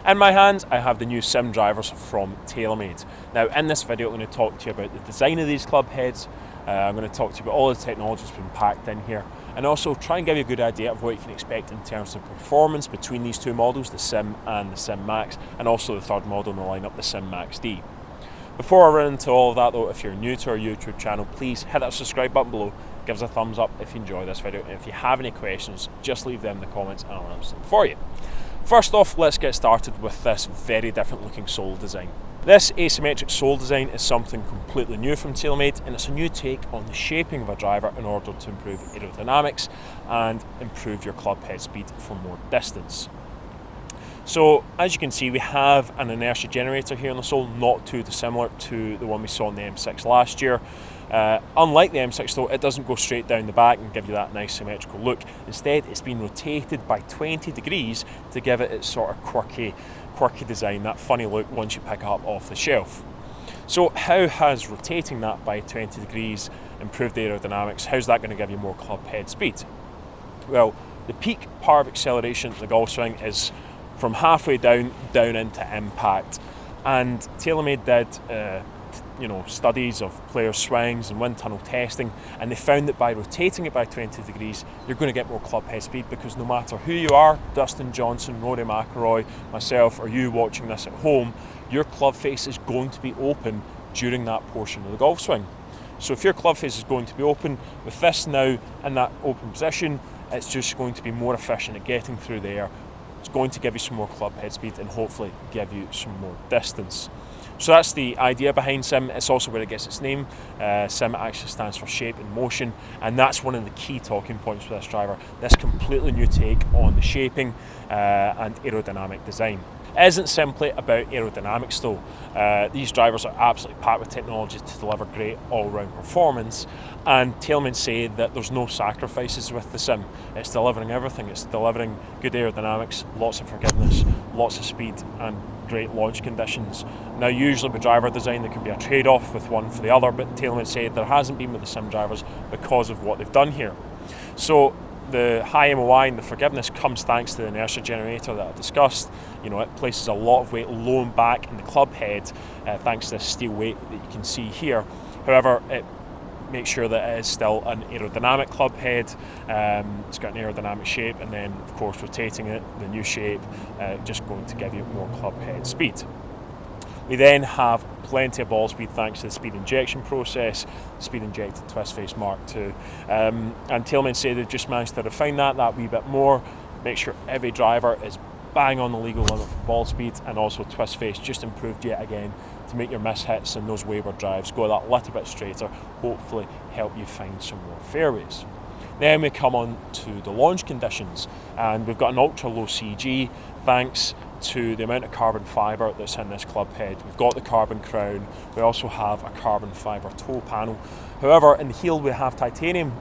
In my hands, I have the new sim drivers from TAYLORMADE. Now, in this video, I'm going to talk to you about the design of these club heads. I'm going to talk to you about all the technology that's been packed in here, and also try and give you a good idea of what you can expect in terms of performance between these two models, the Sim and the Sim Max, and also the third model in the lineup, the Sim Max D. Before I run into all of that though, if you're new to our YouTube channel, please hit that subscribe button below, give us a thumbs up if you enjoy this video, and if you have any questions, just leave them in the comments and I'll answer them for you. First off, let's get started with this very different looking sole design. This asymmetric sole design is something completely new from TAYLORMADE, and it's a new take on the shaping of a driver in order to improve aerodynamics and improve your club head speed for more distance. So as you can see, we have an inertia generator here on the sole, not too dissimilar to the one we saw in the M6 last year. Unlike the M6 though, it doesn't go straight down the back and give you that nice symmetrical look. Instead, it's been rotated by 20 degrees to give it its sort of quirky design, that funny look once you pick it up off the shelf. So how has rotating that by 20 degrees improved aerodynamics? How's that going to give you more club head speed? Well, the peak power of acceleration of the golf swing is from halfway down into impact, and TAYLORMADE did studies of player swings and wind tunnel testing, and they found that by rotating it by 20 degrees you're going to get more club head speed, because no matter who you are, Dustin Johnson, Rory McIlroy, myself, or you watching this at home, your club face is going to be open during that portion of the golf swing. So if your club face is going to be open, with this now in that open position, it's just going to be more efficient at getting through the air. It's going to give you some more club head speed and hopefully give you some more distance. So that's the idea behind Sim. It's also where it gets its name. Sim actually stands for shape and motion, and that's one of the key talking points for this driver. This completely new take on the shaping and aerodynamic design. It isn't simply about aerodynamics though. These drivers are absolutely packed with technology to deliver great all-round performance, and TAYLORMADE say that there's no sacrifices with the Sim. It's delivering everything. It's delivering good aerodynamics, lots of forgiveness, lots of speed, and great launch conditions. Now, usually with driver design there can be a trade-off with one for the other, but TAYLORMADE said there hasn't been with the Sim drivers because of what they've done here. So the high MOI and the forgiveness comes thanks to the inertia generator that I discussed. It places a lot of weight low and back in the club head thanks to this steel weight that you can see here. However, it makes sure that it is still an aerodynamic club head. It's got an aerodynamic shape, and then of course rotating it, the new shape, just going to give you more club head speed. We then have plenty of ball speed thanks to the speed injection process, speed injected twist face Mark II. And TAYLORMADE say they've just managed to refine that wee bit more, make sure every driver is bang on the legal limit for ball speed, and also twist face just improved yet again to make your miss hits and those wayward drives go that little bit straighter, hopefully help you find some more fairways. Then we come on to the launch conditions, and we've got an ultra low CG thanks to the amount of carbon fibre that's in this club head. We've got the carbon crown, we also have a carbon fibre toe panel. However, in the heel we have titanium.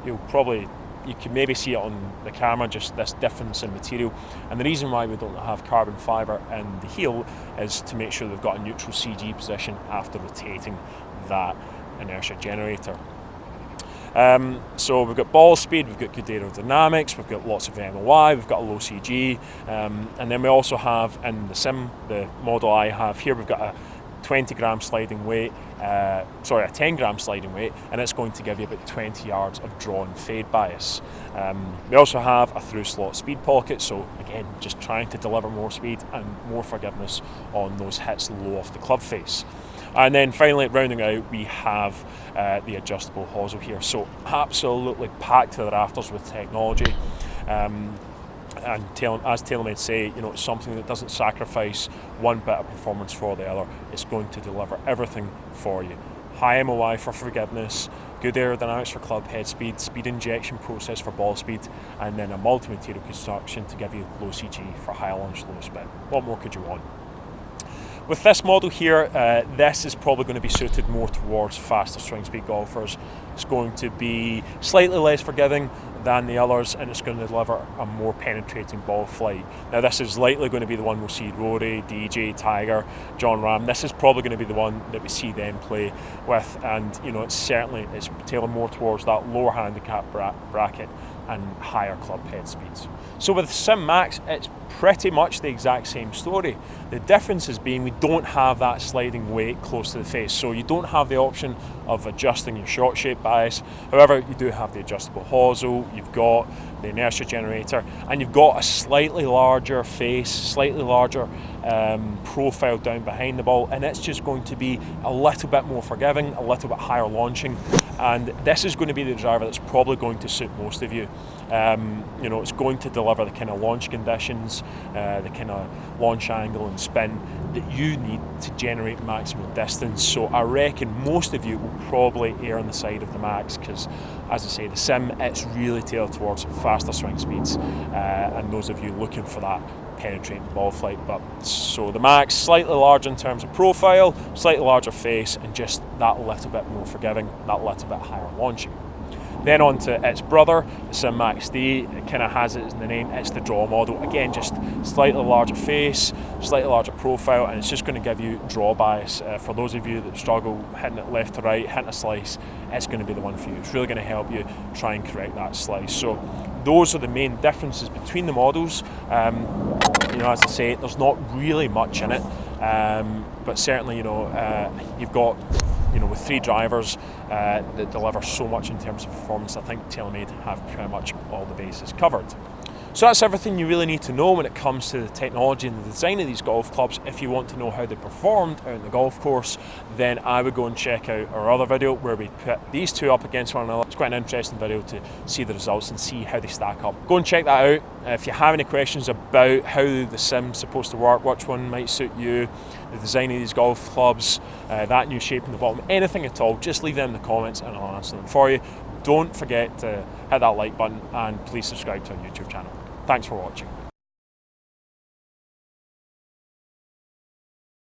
You can maybe see it on the camera, just this difference in material, and the reason why we don't have carbon fibre in the heel is to make sure they've got a neutral CG position after rotating that inertia generator. So we've got ball speed, we've got good aerodynamics, we've got lots of MOI, we've got a low CG, and then we also have in the Sim, the model I have here, we've got a 20 gram sliding weight, a 10 gram sliding weight, and it's going to give you about 20 yards of draw and fade bias. We also have a through slot speed pocket, so again, just trying to deliver more speed and more forgiveness on those hits low off the club face. And then finally, rounding out, we have the adjustable hosel here. So absolutely packed to the rafters with technology. And as TAYLORMADE say, it's something that doesn't sacrifice one bit of performance for the other. It's going to deliver everything for you. High MOI for forgiveness, good aerodynamics for club head speed, speed injection process for ball speed, and then a multi-material construction to give you low CG for high launch, low spin. What more could you want? With this model here, this is probably going to be suited more towards faster swing speed golfers. It's going to be slightly less forgiving than the others, and it's going to deliver a more penetrating ball flight. Now this is likely going to be the one we'll see Rory, DJ, Tiger, John Ram. This is probably going to be the one that we see them play with, and it's tailored more towards that lower handicap bracket and higher club head speeds. So with Sim Max, it's pretty much the exact same story. The difference has been we don't have that sliding weight close to the face, so you don't have the option of adjusting your shot shape bias. However, you do have the adjustable hosel, you've got the inertia generator, and you've got a slightly larger face, slightly larger profile down behind the ball, and it's just going to be a little bit more forgiving, a little bit higher launching, and this is going to be the driver that's probably going to suit most of you. You know, it's going to deliver the kind of launch conditions, the kind of launch angle and spin that you need to generate maximum distance. So I reckon most of you will probably err on the side of the Max, because as I say, the Sim, it's really tailored towards faster swing speeds, and those of you looking for that penetrating ball flight. But so the Max, slightly larger in terms of profile, slightly larger face, and just that little bit more forgiving, that little bit higher launching. Then on to its brother, the Sim Max D. It kind of has it in the name, it's the draw model. Again, just slightly larger face, slightly larger profile, and it's just going to give you draw bias. For those of you that struggle hitting it left to right, hitting a slice, it's going to be the one for you. It's really going to help you try and correct that slice. So those are the main differences between the models. You know, as I say, there's not really much in it, but certainly, you know, you've got, you know, with 3 drivers that deliver so much in terms of performance, I think TaylorMade have pretty much all the bases covered. So that's everything you really need to know when it comes to the technology and the design of these golf clubs. If you want to know how they performed out in the golf course, then I would go and check out our other video where we put these two up against one another. It's quite an interesting video to see the results and see how they stack up. Go and check that out. If you have any questions about how the Sim's supposed to work, which one might suit you, the design of these golf clubs, that new shape in the bottom, anything at all, just leave them in the comments and I'll answer them for you. Don't forget to hit that like button and please subscribe to our YouTube channel. Thanks for watching.